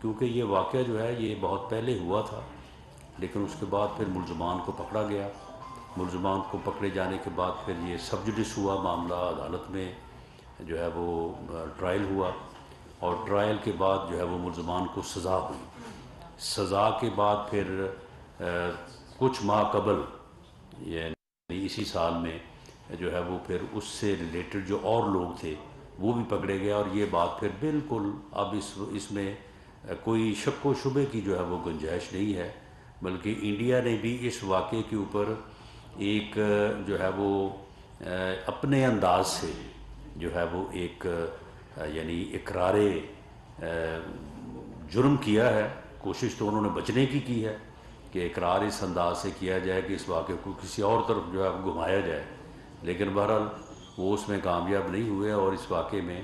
کیونکہ یہ واقعہ جو ہے یہ بہت پہلے ہوا تھا، لیکن اس کے بعد پھر ملزمان کو پکڑا گیا. ملزمان کو پکڑے جانے کے بعد پھر یہ سب جوڈس ہوا معاملہ، عدالت میں جو ہے وہ ٹرائل ہوا، اور ٹرائل کے بعد جو ہے وہ ملزمان کو سزا ہوئی. سزا کے بعد پھر کچھ ماہ قبل یعنی اسی سال میں جو ہے وہ پھر اس سے ریلیٹڈ جو اور لوگ تھے وہ بھی پکڑے گئے، اور یہ بات پھر بالکل اب اس میں کوئی شک و شبے کی جو ہے وہ گنجائش نہیں ہے، بلکہ انڈیا نے بھی اس واقعے کے اوپر ایک جو ہے وہ اپنے انداز سے جو ہے وہ ایک یعنی اقرار جرم کیا ہے. کوشش تو انہوں نے بچنے کی ہے کہ اقرار اس انداز سے کیا جائے کہ اس واقعے کو کسی اور طرف جو ہے گھمایا جائے، لیکن بہرحال وہ اس میں کامیاب نہیں ہوئے، اور اس واقعے میں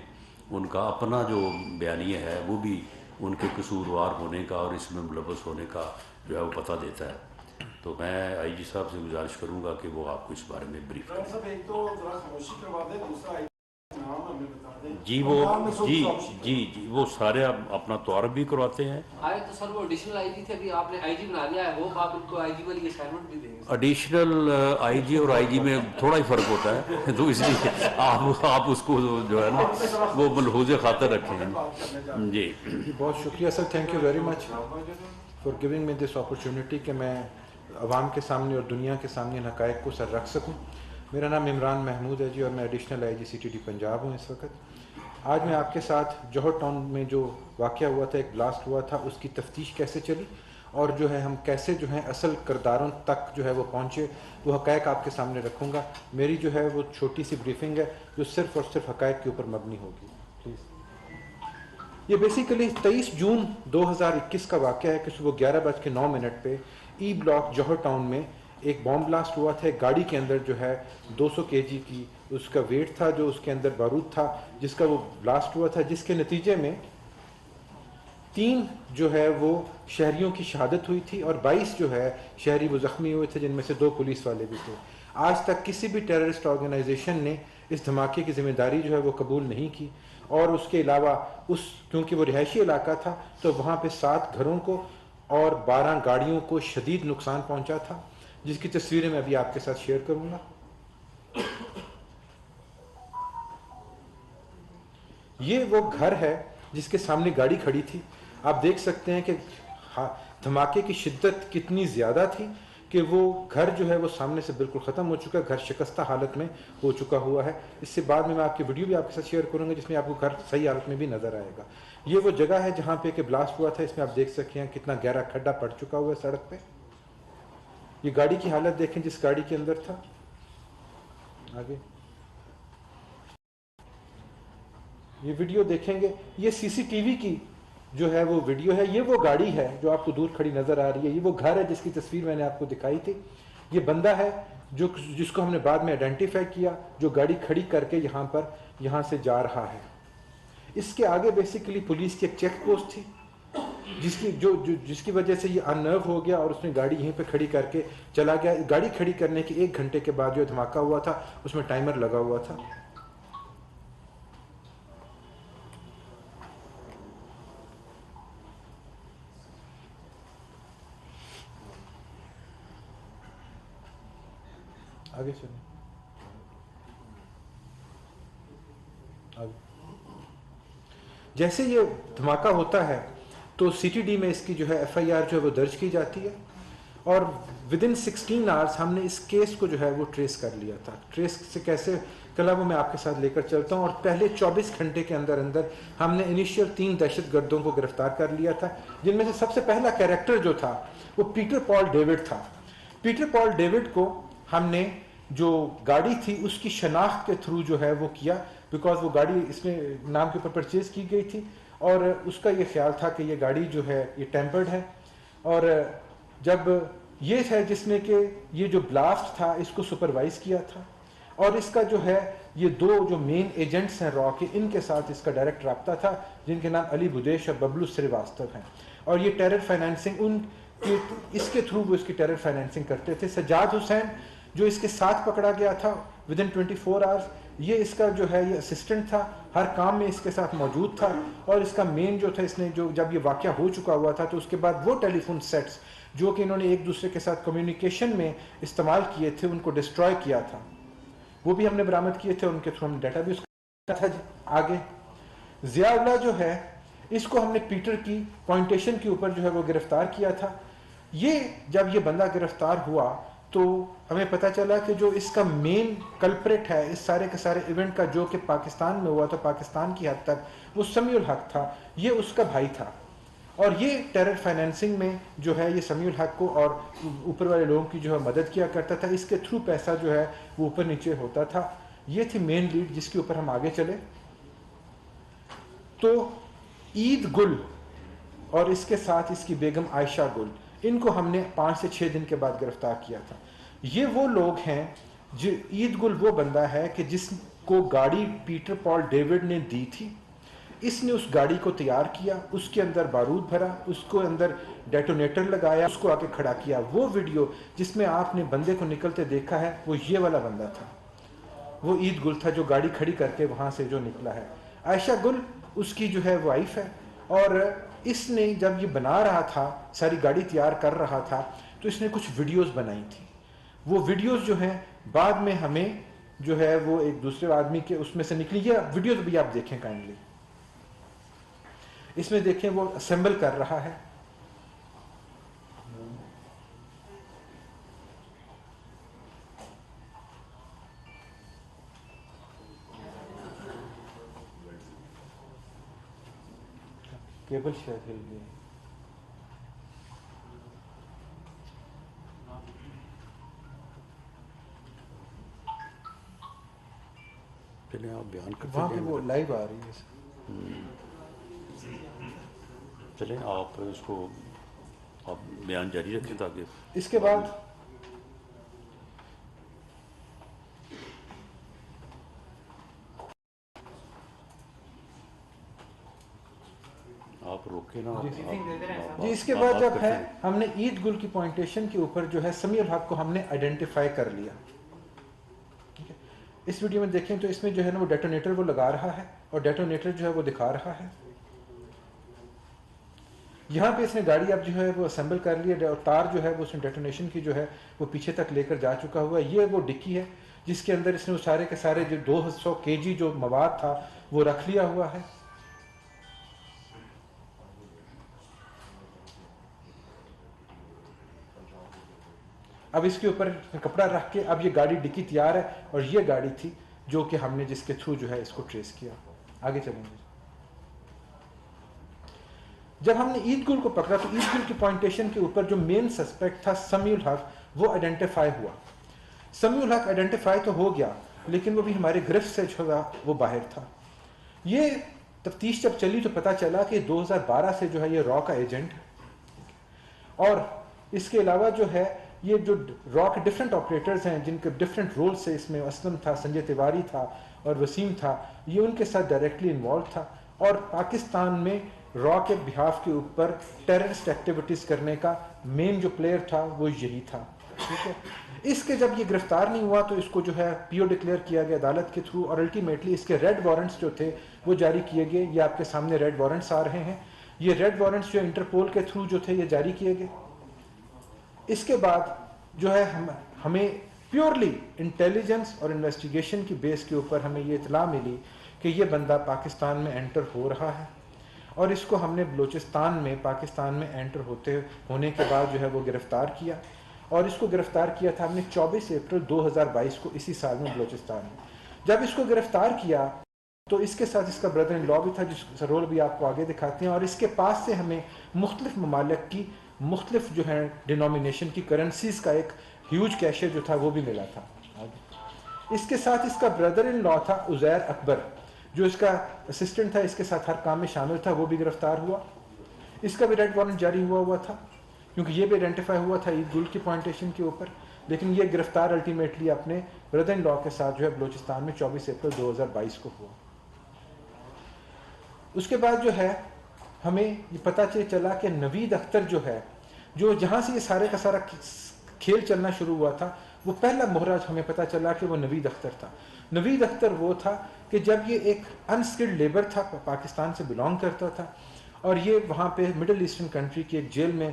ان کا اپنا جو بیانیہ ہے وہ بھی ان کے قصوروار ہونے کا اور اس میں ملوث ہونے کا جو ہے وہ پتہ دیتا ہے. تو میں آئی جی صاحب سے گزارش کروں گا کہ وہ آپ کو اس بارے میں بریف کریں. جی وہ جی وہ سارے اپنا تعارف بھی کرواتے ہیں. تو سر وہ ایڈیشنل آئی جی تھے، ابھی آپ نے آئی جی بنا لیا ہے، وہ آپ ان کو آئی جی والی اسائنمنٹ بھی دیں گے. ایڈیشنل آئی جی اور آئی جی میں تھوڑا ہی فرق ہوتا ہے، تو اس لیے آپ اس کو جو ہے نا وہ ملحوظ خاطر رکھیں. جی بہت شکریہ sir, thank you very much for giving me this opportunity کہ میں عوام کے سامنے اور دنیا کے سامنے ان حقائق کو سر رکھ سکوں. میرا نام عمران محمود ہے جی، اور میں ایڈیشنل آئی جی سی ٹی ڈی پنجاب ہوں اس وقت. آج میں آپ کے ساتھ جوہر ٹاؤن میں جو واقعہ ہوا تھا، ایک بلاسٹ ہوا تھا، اس کی تفتیش کیسے چلی اور جو ہے ہم کیسے جو ہے اصل کرداروں تک جو ہے وہ پہنچے، وہ حقائق آپ کے سامنے رکھوں گا. میری جو ہے وہ چھوٹی سی بریفنگ ہے جو صرف اور صرف حقائق کے اوپر مبنی ہوگی. پلیز. یہ بیسیکلی 23 جون 2021 کا واقعہ ہے کہ صبح 11:09 پہ ای بلاک جوہر ٹاؤن میں ایک بام بلاسٹ ہوا تھا. ایک گاڑی کے اندر جو ہے 200 kg کی اس کا ویٹ تھا، جو اس کے اندر بارود تھا، جس کا وہ بلاسٹ ہوا تھا، جس کے نتیجے میں 3 جو ہے وہ شہریوں کی شہادت ہوئی تھی اور 22 جو ہے شہری وہ زخمی ہوئے تھے، جن میں سے 2 پولیس والے بھی تھے. آج تک کسی بھی ٹیررسٹ آرگنائزیشن نے اس دھماکے کی ذمہ داری جو ہے وہ قبول نہیں کی، اور اس کے علاوہ کیونکہ وہ رہائشی علاقہ تھا تو وہاں پہ 7 گھروں کو اور 12 گاڑیوں کو شدید نقصان پہنچا تھا، جس کی تصویریں میں ابھی آپ کے ساتھ شیئر کروں گا. یہ وہ گھر ہے جس کے سامنے گاڑی کھڑی تھی. آپ دیکھ سکتے ہیں کہ دھماکے کی شدت کتنی زیادہ تھی کہ وہ گھر جو ہے وہ سامنے سے بالکل ختم ہو چکا ہے، گھر شکستہ حالت میں ہو چکا ہوا ہے. اس سے بعد میں آپ کی ویڈیو بھی آپ کے ساتھ شیئر کروں گا جس میں آپ کو گھر صحیح حالت میں بھی نظر آئے گا. یہ وہ جگہ ہے جہاں پہ کہ بلاسٹ ہوا تھا. اس میں آپ دیکھ سکتے ہیں کتنا گہرا کھڈا پڑ چکا ہوا ہے سڑک پہ. یہ گاڑی کی حالت دیکھیں جس گاڑی کے اندر تھا. آگے یہ ویڈیو دیکھیں گے، یہ سی سی ٹی وی کی جو ہے وہ ویڈیو ہے. یہ وہ گاڑی ہے جو آپ کو دور کھڑی نظر آ رہی ہے. یہ وہ گھر ہے جس کی تصویر میں نے آپ کو دکھائی تھی. یہ بندہ ہے جس کو ہم نے بعد میں آئیڈینٹیفائی کیا، جو گاڑی کھڑی کر کے یہاں سے جا رہا ہے. اس کے آگے بیسیکلی پولیس کی ایک چیک پوسٹ تھی جس کی وجہ سے یہ ان نرو ہو گیا اور اس نے گاڑی یہیں پہ کھڑی کر کے چلا گیا. گاڑی کھڑی کرنے کے 1 گھنٹے کے بعد جو دھماکہ ہوا تھا اس میں ٹائمر لگا ہوا تھا. آگے چلیں. جیسے یہ دھماکہ ہوتا ہے تو سی ٹی ڈی میں اس کی جو ہے ایف آئی آر جو ہے وہ درج کی جاتی ہے، اور ودن 16 آورس ہم نے اس کیس کو جو ہے وہ ٹریس کر لیا تھا. ٹریس سے کیسے کلا وہ میں آپ کے ساتھ لے کر چلتا ہوں. اور پہلے 24 گھنٹے کے اندر ہم نے انیشیل 3 دہشت گردوں کو گرفتار کر لیا تھا، جن میں سے سب سے پہلا کیریکٹر جو تھا وہ پیٹر پال ڈیوڈ تھا. پیٹر پال ڈیوڈ کو ہم نے جو گاڑی تھی اس کی شناخت کے تھرو جو ہے وہ کیا، بیکاز وہ گاڑی اس میں نام کے اوپر پرچیز کی گئی تھی، اور اس کا یہ خیال تھا کہ یہ گاڑی جو ہے یہ ٹیمپرڈ ہے. اور جب یہ ہے جس نے کہ یہ جو بلاسٹ تھا اس کو سپروائز کیا تھا، اور اس کا جو ہے یہ 2 جو مین ایجنٹس ہیں را کے، ان کے ساتھ اس کا ڈائریکٹ رابطہ تھا، جن کے نام علی بدیش اور ببلو سریواستو ہیں. اور یہ ٹیرر فائنینسنگ اس کے تھرو وہ اس کی ٹیرر فائنینسنگ کرتے تھے. سجاد حسین جو اس کے ساتھ پکڑا گیا تھا ودن 24 آورس، یہ اس کا جو ہے یہ اسسٹنٹ تھا, ہر کام میں اس کے ساتھ موجود تھا, اور اس کا مین جو تھا, اس نے جو جب یہ واقعہ ہو چکا ہوا تھا تو اس کے بعد وہ ٹیلی فون سیٹس جو کہ انہوں نے ایک دوسرے کے ساتھ کمیونیکیشن میں استعمال کیے تھے ان کو ڈسٹروائے کیا تھا, وہ بھی ہم نے برآمد کیے تھے, ان کے تھرو ہم ڈیٹا بھی اس کا تھا. آگے ضیاء اللہ جو ہے اس کو ہم نے پیٹر کی پوائنٹیشن کے اوپر جو ہے وہ گرفتار کیا تھا. یہ جب یہ بندہ گرفتار ہوا تو ہمیں پتہ چلا کہ جو اس کا مین کلپریٹ ہے اس سارے کے سارے ایونٹ کا, جو کہ پاکستان میں ہوا تھا, پاکستان کی حد تک, وہ سمیع الحق تھا. یہ اس کا بھائی تھا, اور یہ ٹیرر فائنینسنگ میں جو ہے یہ سمیع الحق کو اور اوپر والے لوگوں کی جو ہے مدد کیا کرتا تھا. اس کے تھرو پیسہ جو ہے وہ اوپر نیچے ہوتا تھا. یہ تھی مین لیڈ جس کے اوپر ہم آگے چلے. تو عید گل اور اس کے ساتھ اس کی بیگم عائشہ گل, ان کو ہم نے 5 سے 6 دن کے بعد گرفتار کیا تھا. یہ وہ لوگ ہیں جو عید گل وہ بندہ ہے کہ جس کو گاڑی پیٹر پال ڈیوڈ نے دی تھی. اس نے اس گاڑی کو تیار کیا, اس کے اندر بارود بھرا, اس کو اندر ڈیٹونیٹر لگایا, اس کو آ کے کھڑا کیا. وہ ویڈیو جس میں آپ نے بندے کو نکلتے دیکھا ہے وہ یہ والا بندہ تھا, وہ عید گل تھا جو گاڑی کھڑی کر کے وہاں سے جو نکلا ہے. عائشہ گل اس کی جو ہے وائف ہے, اور اس نے جب یہ بنا رہا تھا, ساری گاڑی تیار کر رہا تھا, تو اس نے کچھ ویڈیوز بنائی تھی. وہ ویڈیوز جو ہیں بعد میں ہمیں جو ہے وہ ایک دوسرے آدمی کے اس میں سے نکلی. یہ ویڈیوز بھی آپ دیکھیں کائنڈلی, اس میں دیکھیں وہ اسمبل کر رہا ہے. کیبل شاید ہل گئی. چلیں آپ بیان کرتے وہاں پہ جائیں. وہ لائیو آ رہی ہے. چلیں آپ اس کو آپ بیان جاری رکھیں تاکہ اس کے بعد آپ روکے نا. جی اس کے بعد جب ہے ہم نے عید گل کی پوائنٹیشن کے اوپر جو ہے سمیع الحق کو ہم نے آئیڈینٹیفائی کر لیا. ٹھیک ہے, اس ویڈیو میں دیکھیں تو اس میں جو ہے نا وہ ڈیٹونیٹر وہ لگا رہا ہے, اور ڈیٹونیٹر جو ہے وہ دکھا رہا ہے. یہاں پہ اس نے گاڑی اب جو ہے وہ اسمبل کر لی ہے, اور تار جو ہے وہ اس نے ڈیٹونیشن کی جو ہے وہ پیچھے تک لے کر جا چکا ہوا ہے. یہ وہ ڈکی ہے جس کے اندر اس نے وہ سارے کے سارے جو 200 kg جو مواد تھا وہ رکھ لیا ہوا ہے. اب اس کے اوپر کپڑا رکھ کے اب یہ گاڑی ڈکی تیار ہے, اور یہ گاڑی تھی جو کہ ہم نے جس کے تھرو جو ہے اس کو ٹریس کیا. آگے چلیں گے. جب ہم نے عید گل کو پکڑا تو عید گل کی پوائنٹیشن کے اوپر جو مین سسپیکٹ تھا سمیع الحق, وہ آئیڈینٹیفائی ہوا. سمیع الحق آئیڈینٹیفائی تو ہو گیا, لیکن وہ بھی ہمارے گرفت سے جو وہ باہر تھا. یہ تفتیش جب چلی تو پتہ چلا کہ 2012 سے جو ہے یہ را کا ایجنٹ ہے, اور اس کے علاوہ جو ہے یہ جو را کے ڈفرینٹ آپریٹرز ہیں جن کے ڈفرینٹ رول سے, اس میں اسلم تھا, سنجے تیواری تھا, اور وسیم تھا, یہ ان کے ساتھ ڈائریکٹلی انوالو تھا. اور پاکستان میں را کے بہاف کے اوپر ٹیررسٹ ایکٹیویٹیز کرنے کا مین جو پلیئر تھا وہ یہی تھا. ٹھیک ہے, اس کے جب یہ گرفتار نہیں ہوا تو اس کو جو ہے پی او ڈکلیئر کیا گیا عدالت کے تھرو, اور الٹیمیٹلی اس کے ریڈ وارنٹس جو تھے وہ جاری کیے گئے. یہ آپ کے سامنے ریڈ وارنٹس آ رہے ہیں. یہ ریڈ وارنٹس جو انٹرپول کے تھرو جو تھے یہ جاری کیے گئے. اس کے بعد جو ہے ہمیں پیورلی انٹیلیجنس اور انویسٹیگیشن کی بیس کے اوپر ہمیں یہ اطلاع ملی کہ یہ بندہ پاکستان میں انٹر ہو رہا ہے, اور اس کو ہم نے بلوچستان میں پاکستان میں انٹر ہونے کے بعد جو ہے وہ گرفتار کیا. اور اس کو گرفتار کیا تھا ہم نے 24 اپریل 2022 کو, اسی سال میں بلوچستان میں. جب اس کو گرفتار کیا تو اس کے ساتھ اس کا بردر ان لا بھی تھا, جس کا رول بھی آپ کو آگے دکھاتے ہیں. اور اس کے پاس سے ہمیں مختلف ممالک کی مختلف جو ہیں ڈینومینیشن کی کرنسیز کا ایک ہیوج کیشر جو تھا وہ بھی ملا تھا. اس کے ساتھ اس کا بردر ان لا تھا عزیر اکبر, جو اس کا اسسٹنٹ تھا, اس کے ساتھ ہر کام میں شامل تھا, وہ بھی گرفتار ہوا. اس کا بھی ریڈ وارنٹ جاری ہوا تھا کیونکہ یہ بھی آئیڈینٹیفائی ہوا تھا عید گل کی پوائنٹیشن کے اوپر. لیکن یہ گرفتار الٹیمیٹلی اپنے بردر ان لا کے ساتھ جو ہے بلوچستان میں 24 اپریل 2022 کو ہوا. اس کے بعد جو ہے ہمیں یہ پتہ چلا کہ نوید اختر جو ہے, جو جہاں سے یہ سارے کا سارا کھیل چلنا شروع ہوا تھا, وہ پہلا مہرا ہمیں پتہ چلا کہ وہ نوید اختر تھا. نوید اختر وہ تھا کہ جب یہ ایک انسکلڈ لیبر تھا، پاکستان سے بلانگ کرتا تھا، اور یہ وہاں پہ مڈل ایسٹرن کنٹری کی ایک جیل میں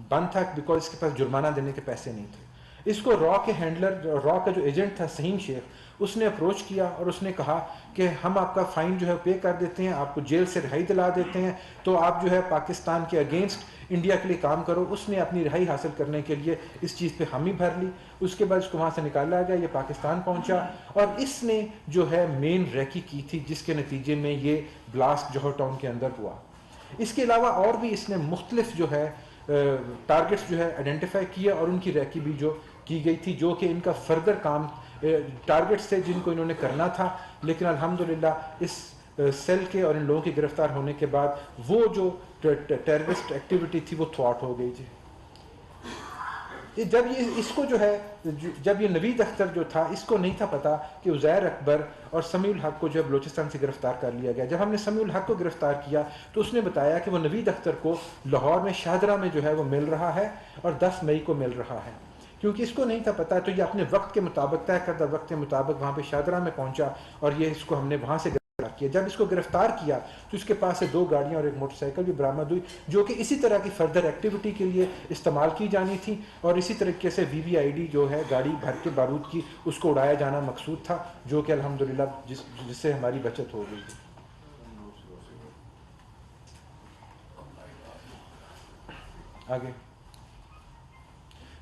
بند تھا بیکاز اس کے پاس جرمانہ دینے کے پیسے نہیں تھے. اس کو را کے ہینڈلر، را کا جو ایجنٹ تھا سہیم شیخ، اس نے اپروچ کیا اور اس نے کہا کہ ہم آپ کا فائن جو ہے پے کر دیتے ہیں، آپ کو جیل سے رہائی دلا دیتے ہیں، تو آپ جو ہے پاکستان کے اگینسٹ انڈیا کے لیے کام کرو. اس نے اپنی رہائی حاصل کرنے کے لیے اس چیز پہ حامی بھر لی. اس کے بعد اس کو وہاں سے نکالا گیا، یہ پاکستان پہنچا، اور اس نے جو ہے مین ریکی کی تھی جس کے نتیجے میں یہ بلاسٹ جوہر ٹاؤن کے اندر ہوا. اس کے علاوہ اور بھی اس نے مختلف جو ہے ٹارگٹس جو ہے آئیڈینٹیفائی کیے اور ان کی ریکی بھی جو کی گئی تھی، جو کہ ان کا فردر کام ٹارگٹس تھے جن کو انہوں نے کرنا تھا. لیکن الحمدللہ اس سیل کے اور ان لوگوں کے گرفتار ہونے کے بعد وہ جو ٹیررسٹ ایکٹیویٹی تھی وہ تھوٹ ہو گئی تھی. جب یہ اس کو جو ہے، جب یہ نوید اختر جو تھا اس کو نہیں تھا پتا کہ عزیر اکبر اور سمیع الحق کو جو ہے بلوچستان سے گرفتار کر لیا گیا. جب ہم نے سمیع الحق کو گرفتار کیا تو اس نے بتایا کہ وہ نوید اختر کو لاہور میں شاہدرہ میں جو ہے وہ مل رہا ہے اور 10 مئی کو مل رہا ہے. کیونکہ اس کو نہیں تھا پتا تو یہ اپنے وقت کے مطابق، طے کردہ وقت کے مطابق وہاں پہ شاہدرہ میں پہنچا اور یہ اس کو ہم نے وہاں سے گرفتار کیا. جب اس کو گرفتار کیا تو اس کے پاس سے 2 گاڑیاں اور ایک موٹر سائیکل بھی برآمد ہوئی جو کہ اسی طرح کی فردر ایکٹیویٹی کے لیے استعمال کی جانی تھی، اور اسی طریقے سے VVID جو ہے گاڑی بھر کے بارود کی، اس کو اڑایا جانا مقصود تھا، جو کہ الحمدللہ جس سے ہماری بچت ہو گئی تھی. آگے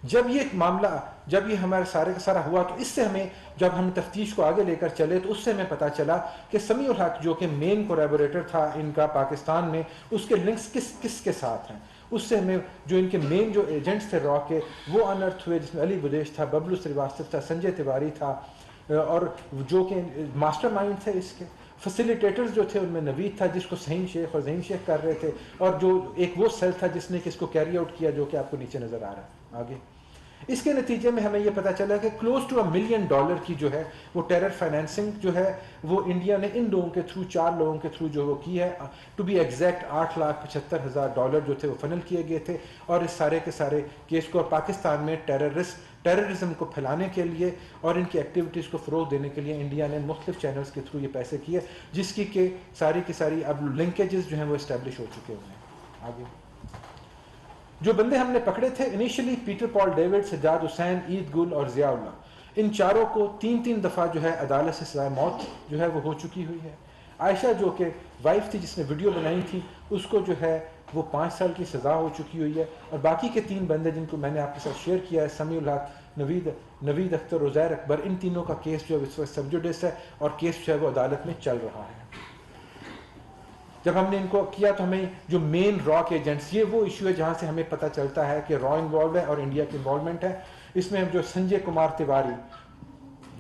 جب یہ معاملہ، جب یہ ہمارا سارے کا سارا ہوا تو اس سے ہمیں، جب ہم تفتیش کو آگے لے کر چلے تو اس سے ہمیں پتہ چلا کہ سمیع الحق جو کہ مین کولیبوریٹر تھا ان کا پاکستان میں، اس کے لنکس کس کے ساتھ ہیں. اس سے ہمیں جو ان کے مین جو ایجنٹس تھے را کے وہ انرتھ ہوئے، جس میں علی بدیش تھا، ببلو سریواستو تھا، سنجے تیواری تھا، اور جو کہ ماسٹر مائنڈ تھے اس کے. فیسیلیٹیٹرز جو تھے ان میں نوید تھا جس کو سہیم شیخ اور زہیم شیخ کر رہے تھے، اور جو ایک وہ سیل تھا جس نے کہ اس کو کیری آؤٹ کیا جو کہ آپ کو نیچے نظر آ رہا ہے. آگے اس کے نتیجے میں ہمیں یہ پتہ چلا کہ کلوز ٹو $1 ملین کی جو ہے وہ ٹیرر فائنینسنگ جو ہے وہ انڈیا نے ان لوگوں کے تھرو، 4 لوگوں کے تھرو جو وہ کی ہے. ٹو بی ایگزیکٹ $8,75,000 جو تھے وہ فنل کیے گئے تھے، اور اس سارے کے سارے کیس کو پاکستان میں ٹیررزم کو پھیلانے کے لیے اور ان کی ایکٹیویٹیز کو فروغ دینے کے لیے انڈیا نے مختلف چینلز کے تھرو یہ پیسے کیے، جس کی کہ ساری کی ساری اب لنکیجز جو ہیں وہ اسٹیبلش ہو چکے ہوئے ہیں. آگے جو بندے ہم نے پکڑے تھے انیشلی، پیٹر پال ڈیوڈ، سجاد حسین، عید گل اور ضیاء اللہ، ان چاروں کو 3 دفعہ جو ہے عدالت سے سزائے موت جو ہے وہ ہو چکی ہوئی ہے. عائشہ جو کہ وائف تھی جس نے ویڈیو بنائی تھی، اس کو جو ہے وہ 5 سال کی سزا ہو چکی ہوئی ہے. اور باقی کے 3 بندے جن کو میں نے آپ کے ساتھ شیئر کیا ہے، سمیع الحق، نوید اختر، عزیر اکبر، ان تینوں کا کیس جو ہے اس وقت سب جوڈس ہے اور کیس جو ہے وہ عدالت میں چل رہا ہے. جب ہم نے ان کو کیا تو ہمیں جو مین را کے ایجنٹس، یہ وہ ایشو ہے جہاں سے ہمیں پتہ چلتا ہے کہ را انوالوڈ ہے اور انڈیا کی انوالومنٹ ہے. اس میں جو سنجے کمار تیواری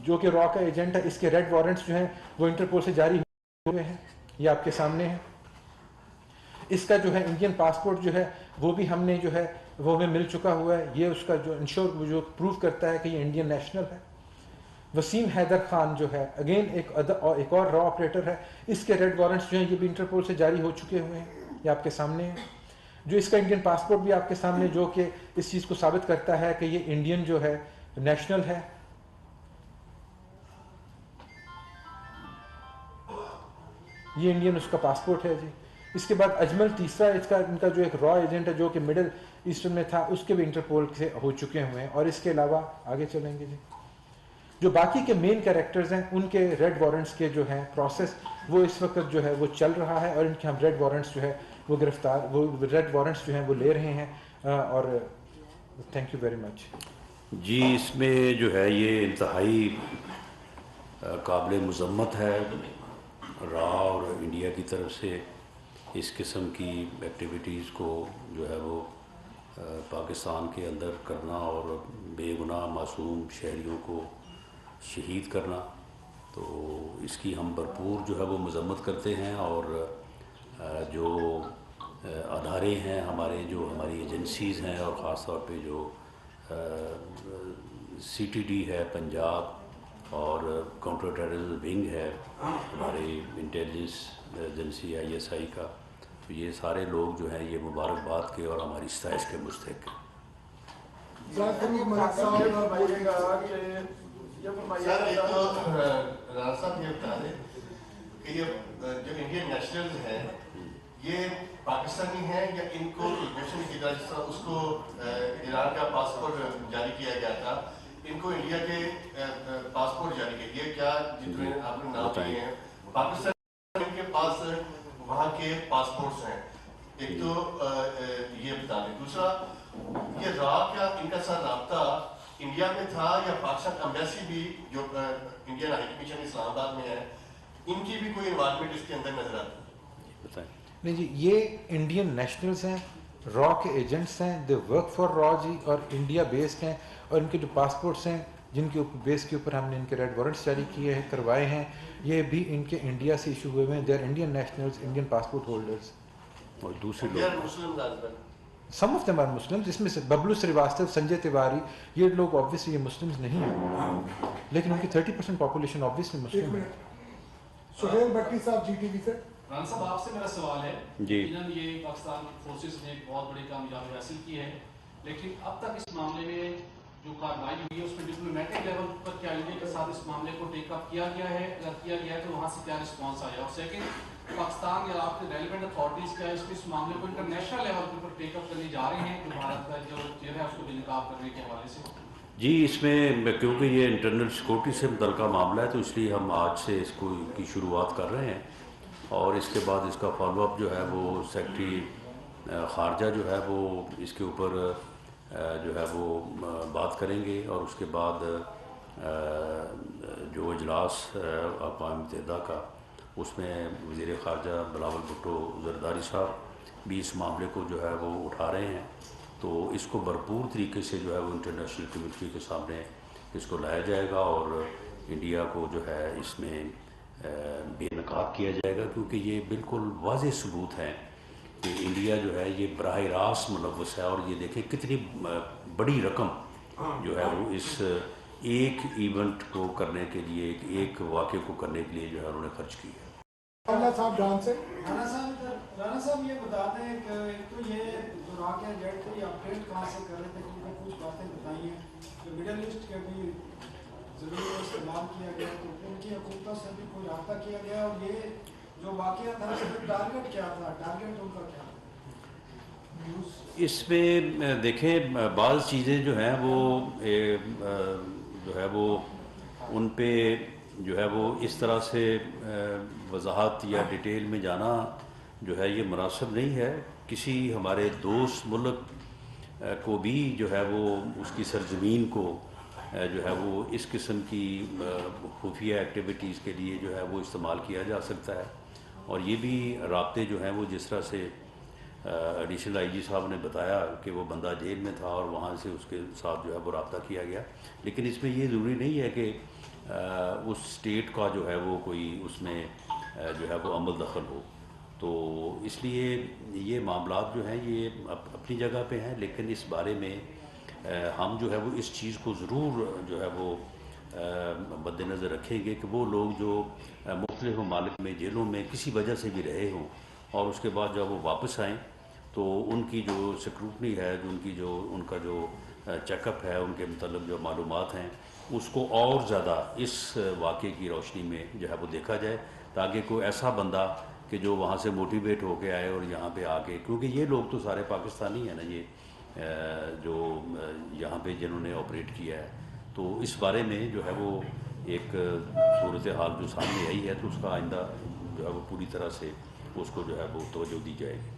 جو کہ را کا ایجنٹ ہے، اس کے ریڈ وارنٹس جو ہیں وہ انٹرپول سے جاری ہوئے ہیں، یہ آپ کے سامنے ہے. اس کا جو ہے انڈین پاسپورٹ جو ہے وہ بھی ہم نے جو ہے وہ ہمیں مل چکا ہوا ہے. یہ اس کا جو جو پروف کرتا ہے کہ یہ انڈین نیشنل ہے. وسیم حیدر خان جو ہے اگین ایک اور را آپریٹر ہے، اس کے ریڈ وارنٹس جو ہیں یہ بھی انٹرپول سے جاری ہو چکے ہوئے ہیں، یہ آپ کے سامنے ہے. جو اس کا انڈین پاسپورٹ بھی آپ کے سامنے، جو کہ اس چیز کو ثابت کرتا ہے کہ یہ انڈین جو ہے نیشنل ہے. یہ انڈین اس کا پاسپورٹ ہے جی. اس کے بعد اجمل تیسرا ان کا جو ایک را ایجنٹ ہے جو کہ مڈل ایسٹرن میں تھا، اس کے بھی انٹرپول سے ہو چکے ہوئے ہیں. اور اس کے علاوہ آگے چلیں گے جی، جو باقی کے مین کیریکٹرز ہیں ان کے ریڈ وارنٹس کے جو ہیں پروسیس وہ اس وقت جو ہے وہ چل رہا ہے، اور ان کے ہم ریڈ وارنٹس جو ہے وہ ریڈ وارنٹس جو ہیں وہ لے رہے ہیں. اور تھینک یو ویری مچ. جی اس میں جو ہے یہ انتہائی قابل مذمت ہے را اور انڈیا کی طرف سے اس قسم کی ایکٹیویٹیز کو جو ہے وہ پاکستان کے اندر کرنا اور بے گناہ معصوم شہریوں کو شہید کرنا. تو اس کی ہم بھرپور جو ہے وہ مذمت کرتے ہیں. اور جو ادارے ہیں ہمارے، جو ہماری ایجنسیز ہیں، اور خاص طور پہ جو CTD ہے پنجاب اور کاؤنٹر ٹیررزم ونگ ہے ہمارے انٹیلیجنس ایجنسی ISI کا، تو یہ سارے لوگ جو ہیں یہ مبارکباد کے اور ہماری ستائش کے مستحق ہیں. سر ایک تو رانا صاحب یہ بتا دیں کہ یہ جو انڈین نیشنلز ہیں یہ پاکستانی ہیں یا ان کو ایڈمیشن کی طرح جس طرح اس کو ایران کا پاسپورٹ جاری کیا گیا تھا ان کو انڈیا کے پاسپورٹ جاری کیا یہ کیا جتنے آپ نے نام لیے ہیں پاکستان ان کے پاس وہاں کے پاسپورٹس ہیں ایک تو یہ بتا دیں دوسرا یہ کیا ان کا ساتھ رابطہ انڈیا میں تھا یا پاکستان امبیسی بھی جو انڈین ہائی کمیشن اسلام آباد میں ہے ان کی بھی کوئی انوالومنٹ اس کے اندر نظر آتی ہے؟ نہیں جی یہ انڈین نیشنلز ہیں را کے ایجنٹس ہیں دے ورک فار را جی اور انڈیا بیسڈ ہیں اور ان کے جو پاسپورٹس ہیں جن کے بیس کے اوپر ہم نے ان کے ریڈ وارنٹس جاری کیے ہیں کروائے ہیں یہ بھی ان کے انڈیا سے ایشو ہوئے ہیں they are Indian nationals Indian passport holders اور دوسرے لوگ some of them are Muslim جس میں سے ببلو سریواستو سنجے تیواری یہ لوگ آبویسلی یہ مسلمز نہیں ہیں لیکن ان کی 30% پاپولیشن آبویسلی مسلم ہے. سہیل بٹی صاحب جی ٹی وی سے. رانا صاحب آپ سے میرا سوال ہے جی یہ پاکستان فورسز نے ایک بہت بڑی کامیابی حاصل کی ہے لیکن اب تک اس معاملے میں جو کارروائی ہوئی ہے اس میں ڈپلومیٹک لیول پر کیا انڈیا کے ساتھ اس معاملے کو ٹیک اپ کیا گیا ہے اگر کیا گیا ہے تو وہاں سے کیا رسپانس آیا اور سیکنڈ پاکستان یا آپ کے ریلیونٹ اتھارٹیز کیا اس معاملے کو انٹرنیشنل لیول کے اوپر ٹیک اپ کرنے جا رہے ہیں کہ بھارت کا جو چہرہ ہے اس کو بے نقاب کرنے کے حوالے سے؟ جی اس میں کیونکہ یہ انٹرنل سیکورٹی سے متعلقہ معاملہ ہے تو اس لیے ہم آج سے اس کو کی شروعات کر رہے ہیں اور اس کے بعد اس کا فالو اپ جو ہے وہ سیکرٹری خارجہ جو ہے وہ اس کے اوپر جو ہے وہ بات کریں گے اور اس کے بعد جو اجلاس اقوام متحدہ کا اس میں وزیر خارجہ بلاول بھٹو زرداری صاحب بھی اس معاملے کو جو ہے وہ اٹھا رہے ہیں تو اس کو بھرپور طریقے سے جو ہے وہ انٹرنیشنل کمیونٹی کے سامنے اس کو لایا جائے گا اور انڈیا کو جو ہے اس میں بے نقاب کیا جائے گا کیونکہ یہ بالکل واضح ثبوت ہیں کہ انڈیا جو ہے یہ براہ راست ملوث ہے اور یہ دیکھیں کتنی بڑی رقم جو ہے وہ اس ایک ایونٹ کو کرنے کے لیے ایک واقعے کو کرنے کے لیے جو ہے انہوں نے خرچ کی ہے. رانا صاحب جان سے. رانا صاحب یہ بتا دیں کہ ایک تو یہ جو را کے ایجنٹ کو یہ اپڈیٹ کہاں سے کر رہے تھے کیونکہ کچھ باتیں بتائی ہیں کہ مڈل ایسٹ کے بھی ضرور استعمال کیا گیا تو ان کی حکومتوں سے بھی کوئی رابطہ کیا گیا اور یہ جو واقعہ تھا اس میں ٹارگیٹ کیا تھا ٹارگیٹ ان کا کیا تھا؟ اس میں دیکھیں بعض چیزیں جو ہیں وہ جو ہے وہ ان پہ جو ہے وہ اس طرح سے وضاحت یا ڈیٹیل میں جانا جو ہے یہ مناسب نہیں ہے. کسی ہمارے دوست ملک کو بھی جو ہے وہ اس کی سرزمین کو جو ہے وہ اس قسم کی خفیہ ایکٹیویٹیز کے لیے جو ہے وہ استعمال کیا جا سکتا ہے اور یہ بھی رابطے جو ہیں وہ جس طرح سے ایڈیشنل آئی جی صاحب نے بتایا کہ وہ بندہ جیل میں تھا اور وہاں سے اس کے ساتھ جو ہے وہ رابطہ کیا گیا لیکن اس میں یہ ضروری نہیں ہے کہ اس اسٹیٹ کا جو ہے وہ کوئی اس میں جو ہے وہ عمل دخل ہو تو اس لیے یہ معاملات جو ہیں یہ اپنی جگہ پہ ہیں لیکن اس بارے میں ہم جو ہے وہ اس چیز کو ضرور جو ہے وہ مد نظر رکھیں گے کہ وہ لوگ جو مختلف ممالک میں جیلوں میں کسی وجہ سے بھی رہے ہوں اور اس کے بعد جب وہ واپس آئیں تو ان کی جو سکروٹنی ہے جو ان کا جو چیک اپ ہے ان کے متعلق جو معلومات ہیں اس کو اور زیادہ اس واقعے کی روشنی میں جو ہے وہ دیکھا جائے تاکہ کوئی ایسا بندہ کہ جو وہاں سے موٹیویٹ ہو کے آئے اور یہاں پہ آ کے کیونکہ یہ لوگ تو سارے پاکستانی ہیں نا یہ جو یہاں پہ جنہوں نے آپریٹ کیا ہے تو اس بارے میں جو ہے وہ ایک صورتحال جو سامنے آئی ہے تو اس کا آئندہ جو ہے وہ پوری طرح سے اس کو جو ہے وہ توجہ دی جائے گی.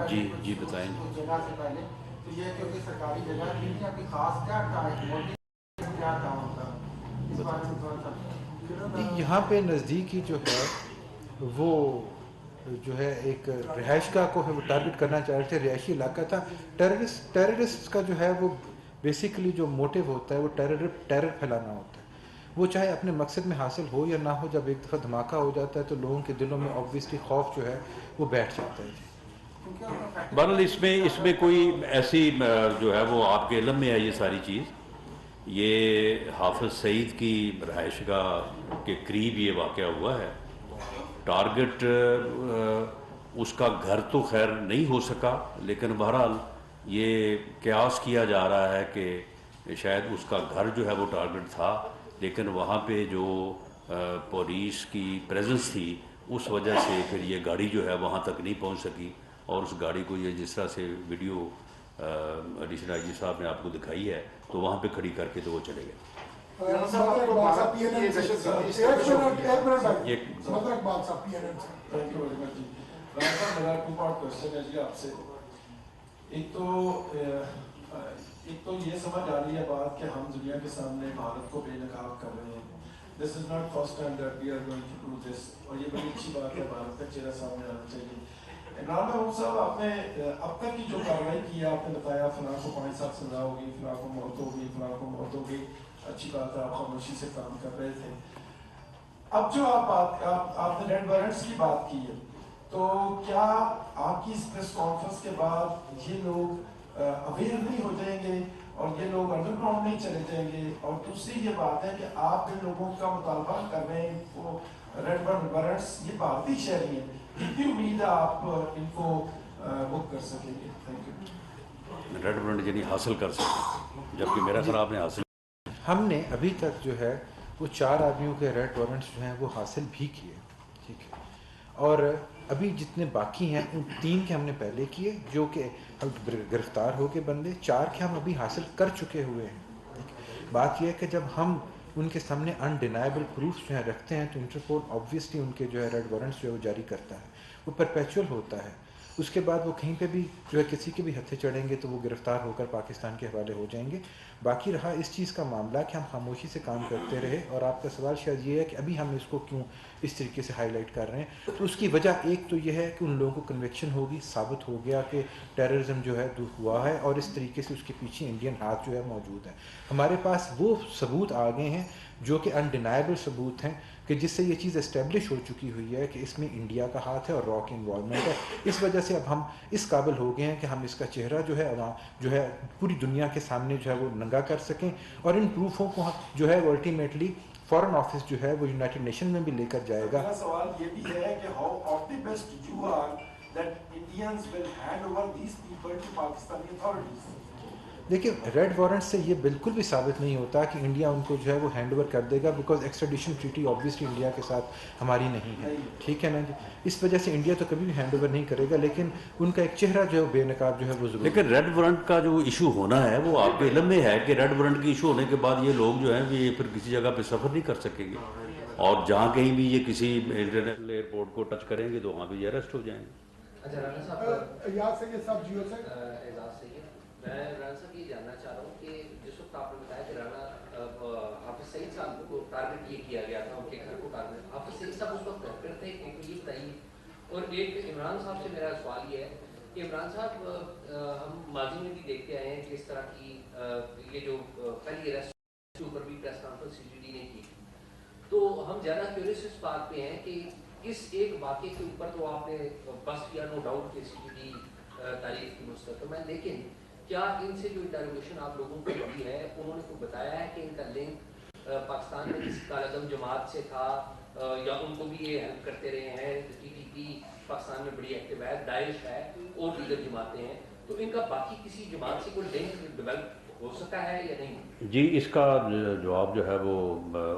جی جی بتائیں. یہاں پہ نزدیکی جو ہے وہ جو ہے ایک رہائش گاہ کو وہ ٹارگٹ کرنا چاہ رہے تھے رہائشی علاقہ تھا. ٹیررسٹ کا جو ہے وہ بیسیکلی جو موٹیو ہوتا ہے وہ ٹیرر پھیلانا ہوتا ہے وہ چاہے اپنے مقصد میں حاصل ہو یا نہ ہو جب ایک دفعہ دھماکہ ہو جاتا ہے تو لوگوں کے دلوں میں آبویسلی خوف جو ہے وہ بیٹھ جاتا ہے. بہرحال اس میں کوئی ایسی جو ہے وہ آپ کے علم میں ہے یہ ساری چیز یہ حافظ سعید کی رہائش گاہ کے قریب یہ واقعہ ہوا ہے. ٹارگٹ اس کا گھر تو خیر نہیں ہو سکا، لیکن بہرحال یہ قیاس کیا جا رہا ہے کہ شاید اس کا گھر جو ہے وہ ٹارگٹ تھا، لیکن وہاں پہ جو پولیس کی پریزنس تھی اس وجہ سے پھر یہ گاڑی جو ہے وہاں تک نہیں پہنچ سکی، اور اس گاڑی کو یہ جس طرح سے ویڈیو ایڈیشنل آئی جی صاحب نے آپ کو دکھائی ہے تو وہاں پہ کھڑی کر کے تو وہ چلے گئے۔ مدر اقبال صاحب PNN سے ایک منٹ بھائی، مدر اقبال صاحب PNN سے۔ تھینک یو ویری مچ جی۔ رانا صاحب میرا 2 پارٹ کوشچن ہے جی آپ سے۔ ایک تو یہ سمجھ آ رہی ہے بات کہ ہم دنیا کے سامنے بھارت کو بے نقاب کر رہے ہیں۔ This is not first time that we are going to do this, اور یہ بڑی اچھی بات ہے، بھارت کا چہرہ سامنے آنا چاہیے۔ عمران محمود صاحب، آپ نے اب تک کی جو کارروائی کی ہے، آپ نے بتایا فلاں کو 5 سال سزا ہوگی، فلاں کو موت ہوگی، فلاں کو موت ہوگی، اچھی بات ہے، آپ خاموشی سے کام کر رہے تھے۔ اب جو آپ نے ریڈ وارنٹس کی بات کی ہے، تو کیا آپ کی اس پریس کانفرنس کے بعد یہ لوگ اویئر نہیں ہو جائیں گے اور یہ لوگ انڈر گراؤنڈ نہیں چلے جائیں گے؟ اور دوسری یہ بات ہے کہ آپ جن لوگوں کا مطالبہ کر رہے ہیں وہ ریڈ وارنٹس، یہ بھارتی شہری ہیں، کتنی امید ہے آپ ان کو بک کر سکیں گے؟ Thank you. ریڈ وارنٹ یعنی حاصل کر سکتے، جبکہ میرا خیال آپ نے حاصل، ہم نے ابھی تک جو ہے وہ 4 آدمیوں کے ریڈ وارنٹس جو ہیں وہ حاصل بھی کیے، ٹھیک ہے، اور ابھی جتنے باقی ہیں ان 3 کے ہم نے پہلے کیے جو کہ گرفتار ہو کے بندے، 4 کے ہم ابھی حاصل کر چکے ہوئے ہیں۔ بات یہ ہے کہ جب ہم ان کے سامنے انڈینائبل پروفs جو ہیں رکھتے ہیں تو انٹرپول آبویسلی ان کے جو ہے ریڈ وارنٹس جو ہے وہ جاری کرتا ہے، وہ پرپیچول ہوتا ہے۔ اس کے بعد وہ کہیں پہ بھی جو ہے کسی کے بھی ہتھے چڑھیں گے تو وہ گرفتار ہو کر پاکستان کے حوالے ہو جائیں گے۔ باقی رہا اس چیز کا معاملہ کہ ہم خاموشی سے کام کرتے رہے، اور آپ کا سوال شاید یہ ہے کہ ابھی ہم اس کو کیوں اس طریقے سے ہائی لائٹ کر رہے ہیں، تو اس کی وجہ ایک تو یہ ہے کہ ان لوگوں کو کنوکشن ہوگی، ثابت ہو گیا کہ ٹیررزم جو ہے ہوا ہے، اور اس طریقے سے اس کے پیچھے انڈین ہاتھ جو ہے موجود ہے۔ ہمارے پاس وہ ثبوت آ گئے ہیں جو کہ انڈینائبل ثبوت ہیں، کہ جس سے یہ چیز اسٹیبلش ہو چکی ہوئی ہے کہ اس میں انڈیا کا ہاتھ ہے اور را کی انوالومنٹ ہے۔ اس وجہ سے اب ہم اس قابل ہو گئے ہیں کہ ہم اس کا چہرہ جو ہے عوام جو ہے پوری دنیا کے سامنے جو ہے وہ ننگا کر سکیں، اور ان پروفوں کو جو ہے وہ الٹیمیٹلی فارن آفس جو ہے وہ یونائٹڈ نیشن میں بھی لے کر جائے گا۔ میرا سوال یہ بھی ہے کہ how optimist you are that Indians will hand over these people to Pakistani authorities? دیکھیے ریڈ وارنٹ سے یہ بالکل بھی ثابت نہیں ہوتا کہ انڈیا ان کو جو ہے وہ ہینڈ اوور کر دے گا، because extradition treaty obviously India کے ساتھ ہماری نہیں ہے، ٹھیک ہے نا جی۔ اس وجہ سے انڈیا تو کبھی بھی ہینڈ اوور نہیں کرے گا، لیکن ان کا ایک چہرہ جو ہے بے نقاب جو ہے وہ ضرور۔ لیکن ریڈ وارنٹ کا جو ایشو ہونا ہے وہ آپ کے علم میں ہے کہ ریڈ وارنٹ کی ایشو ہونے کے بعد یہ لوگ جو ہیں یہ پھر کسی جگہ پہ سفر نہیں کر سکیں گے، اور جہاں کہیں بھی یہ کسی انٹرنیشنل ایئرپورٹ کو ٹچ کریں گے تو وہاں بھی اریسٹ ہو جائیں گے۔ اچھا رانا صاحب، یاد سے یہ سب جیو سے اعزاز سید، میں رانا صاحب یہ جاننا چاہ رہا ہوں کہ جس وقت آپ نے بتایا کہ رانا حافظ سعید صاحب کو ٹارگٹ یہ کیا گیا تھا، ان کے گھر کو ٹارگٹ، حافظ سعید صاحب اس وقت گھر پر تھے، ایک یہ بتائیے۔ اور ایک عمران صاحب سے میرا سوال یہ ہے کہ عمران صاحب ہم ماضی میں بھی دیکھتے آئے ہیں کہ اس طرح کی یہ جو پہلی اریسٹ کے اوپر بھی پریس کانفرنس CGD نے کی، تو ہم زیادہ کیوریس اس بات پہ ہیں کہ اس ایک واقعے کے اوپر تو آپ نے بس کیا نو ڈاؤٹ کہ CGD تاریخ کی مستقبل، لیکن کیا ان سے جو انٹروگیشن آپ لوگوں کو ہوئی ہے انہوں نے کوئی بتایا ہے کہ ان کا لنک پاکستان میں کسی کالعدم جماعت سے تھا، یا ان کو بھی یہ ہیلپ کرتے رہے ہیں؟ TTP پاکستان میں بڑی ایکٹیو ہے، داعش ہے اور دیگر جماعتیں ہیں، تو ان کا باقی کسی جماعت سے کوئی لنک ڈیولپ ہو سکتا ہے یا نہیں؟ جی اس کا جواب جو ہے وہ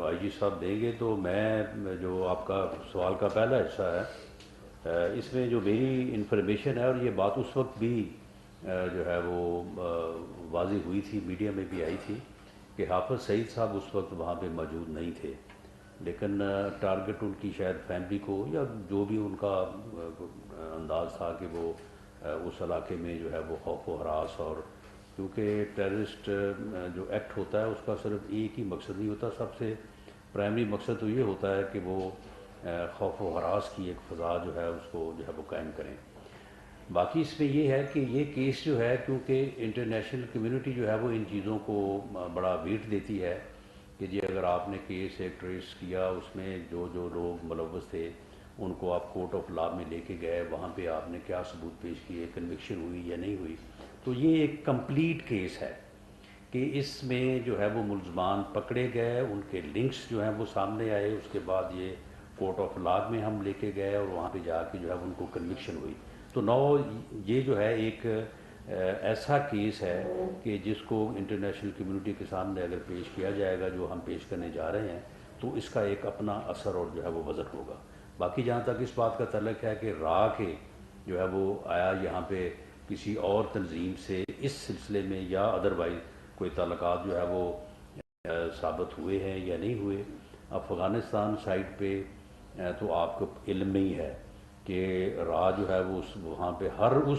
آئی جی صاحب دیں گے، تو میں جو آپ کا سوال کا پہلا حصہ ہے اس میں جو میری انفارمیشن ہے، اور یہ بات اس وقت بھی جو ہے وہ واضح ہوئی تھی، میڈیا میں بھی آئی تھی کہ حافظ سعید صاحب اس وقت وہاں پہ موجود نہیں تھے، لیکن ٹارگٹ ان کی شاید فیملی کو یا جو بھی ان کا انداز تھا کہ وہ اس علاقے میں جو ہے وہ خوف و ہراس، اور کیونکہ ٹیررسٹ جو ایکٹ ہوتا ہے اس کا صرف ایک ہی مقصد نہیں ہوتا، سب سے پرائمری مقصد تو یہ ہوتا ہے کہ وہ خوف و ہراس کی ایک فضا جو ہے اس کو جو ہے وہ قائم کریں۔ باقی اس میں یہ ہے کہ یہ کیس جو ہے کیونکہ انٹرنیشنل کمیونٹی جو ہے وہ ان چیزوں کو بڑا ویٹ دیتی ہے کہ جی اگر آپ نے کیس ایک ٹریس کیا، اس میں جو جو لوگ ملوث تھے ان کو آپ کورٹ آف لا میں لے کے گئے، وہاں پہ آپ نے کیا ثبوت پیش کیے، کنوکشن ہوئی یا نہیں ہوئی، تو یہ ایک کمپلیٹ کیس ہے کہ اس میں جو ہے وہ ملزمان پکڑے گئے، ان کے لنکس جو ہیں وہ سامنے آئے، اس کے بعد یہ کورٹ آف لاگ میں ہم لے کے گئے اور وہاں پہ جا کے جو ہے ان کو کنوکشن ہوئی. تو یہ جو ہے ایک ایسا کیس ہے کہ جس کو انٹرنیشنل کمیونٹی کے سامنے اگر پیش کیا جائے گا جو ہم پیش کرنے جا رہے ہیں تو اس کا ایک اپنا اثر اور جو ہے وہ وزن ہوگا. باقی جہاں تک اس بات کا تعلق ہے کہ را کے جو ہے وہ آیا یہاں پہ کسی اور تنظیم سے اس سلسلے میں یا ادروائز کوئی تعلقات جو ہے وہ ثابت ہوئے ہیں یا نہیں ہوئے. افغانستان سائٹ پہ تو آپ کو علم نہیں ہے کہ را جو ہے وہ وہاں پہ ہر اس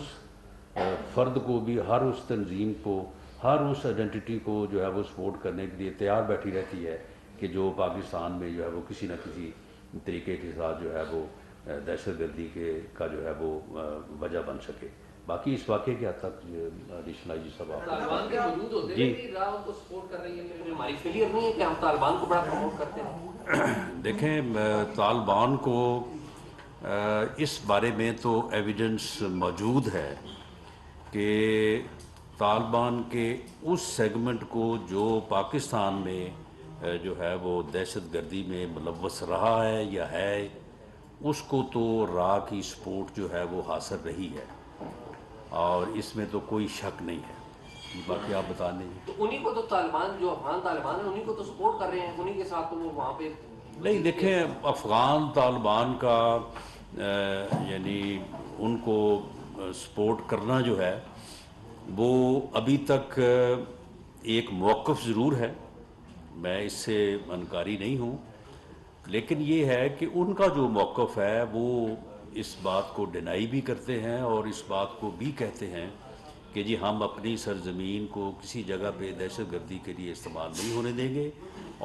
فرد کو بھی، ہر اس تنظیم کو، ہر اس آئیڈینٹی کو جو ہے وہ سپورٹ کرنے کے لیے تیار بیٹھی رہتی ہے کہ جو پاکستان میں جو ہے وہ کسی نہ کسی طریقے کے ساتھ جو ہے وہ دہشت گردی کا جو ہے وہ وجہ بن سکے. باقی اس واقعے کے حد تک ایڈیشنل آئی جی صاحب طالبان کے موجود ہوتے جی ہوئے بھی راہ ان کو سپورٹ کر رہی ہے، پھر ہماری فیلئر نہیں ہے کہ ہم طالبان کو بڑا پروموٹ کرتے ہیں. دیکھیں طالبان کو اس بارے میں تو ایویڈنس موجود ہے کہ طالبان کے اس سیگمنٹ کو جو پاکستان میں جو ہے وہ دہشت گردی میں ملوث رہا ہے یا ہے، اس کو تو را کی سپورٹ جو ہے وہ حاصل رہی ہے اور اس میں تو کوئی شک نہیں ہے. باقی آپ بتا دیں. تو انہی کو تو طالبان جو افغان طالبان ہیں انہی کو تو سپورٹ کر رہے ہیں، انہی کے ساتھ تو وہ وہاں پہ نہیں. دیکھیں افغان طالبان کا یعنی ان کو سپورٹ کرنا جو ہے وہ ابھی تک ایک موقف ضرور ہے، میں اس سے انکاری نہیں ہوں، لیکن یہ ہے کہ ان کا جو موقف ہے وہ اس بات کو ڈینائی بھی کرتے ہیں اور اس بات کو بھی کہتے ہیں کہ جی ہم اپنی سرزمین کو کسی جگہ پہ دہشت گردی کے لیے استعمال نہیں ہونے دیں گے،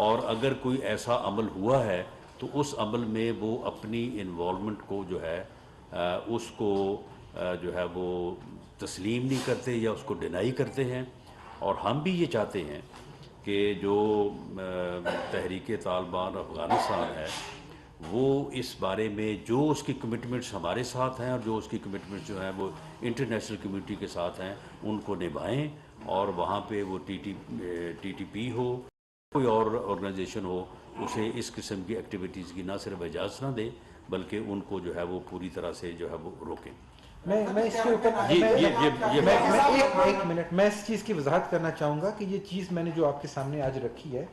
اور اگر کوئی ایسا عمل ہوا ہے تو اس عمل میں وہ اپنی انوالومنٹ کو جو ہے اس کو جو ہے وہ تسلیم نہیں کرتے یا اس کو ڈینائی کرتے ہیں. اور ہم بھی یہ چاہتے ہیں کہ جو تحریک طالبان افغانستان ہے وہ اس بارے میں جو اس کی کمٹمنٹس ہمارے ساتھ ہیں اور جو اس کی کمٹمنٹس جو ہیں وہ انٹرنیشنل کمیونٹی کے ساتھ ہیں ان کو نبھائیں، اور وہاں پہ وہ ٹی ٹی پی ہو کوئی اور آرگنائزیشن ہو اسے اس قسم کی ایکٹیویٹیز کی نہ صرف اجازت نہ دے بلکہ ان کو جو ہے وہ پوری طرح سے جو ہے وہ روکیں. میں اس کے اوپر ایک منٹ میں اس چیز کی وضاحت کرنا چاہوں گا کہ یہ چیز میں نے جو آپ کے سامنے آج رکھی ہے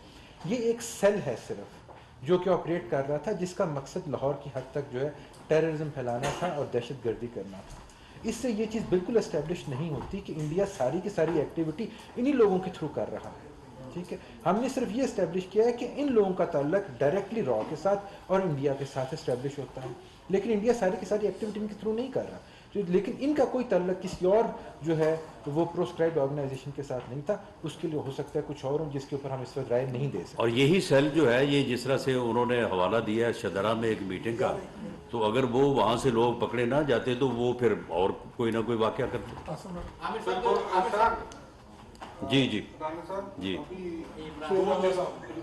یہ ایک سیل ہے صرف جو کہ آپریٹ کر رہا تھا، جس کا مقصد لاہور کی حد تک جو ہے ٹیررزم پھیلانا تھا اور دہشت گردی کرنا تھا. اس سے یہ چیز بالکل اسٹیبلش نہیں ہوتی کہ انڈیا ساری کی ساری ایکٹیویٹی انہی لوگوں کے تھرو کر رہا ہے. ٹھیک ہے، ہم نے صرف یہ اسٹیبلش کیا ہے کہ ان لوگوں کا تعلق ڈائریکٹلی را کے ساتھ اور انڈیا کے ساتھ اسٹیبلش ہوتا ہے، لیکن انڈیا ساری کی ساری ایکٹیویٹی ان کے تھرو نہیں کر رہا. لیکن ان کا کوئی تعلق کسی اور جو ہے وہ پروسکرائبڈ آرگنائزیشن کے ساتھ نہیں تھا. اس کے لیے ہو سکتا ہے کچھ اور ہوں جس کے اوپر ہم اس وقت رائے نہیں دے سکتے. اور یہی سیل جو ہے یہ جس طرح سے انہوں نے حوالہ دیا ہے شدرہ میں ایک میٹنگ کا، تو اگر وہ وہاں سے لوگ پکڑے نہ جاتے تو وہ پھر اور کوئی نہ کوئی واقعہ کرتے. جی جی جی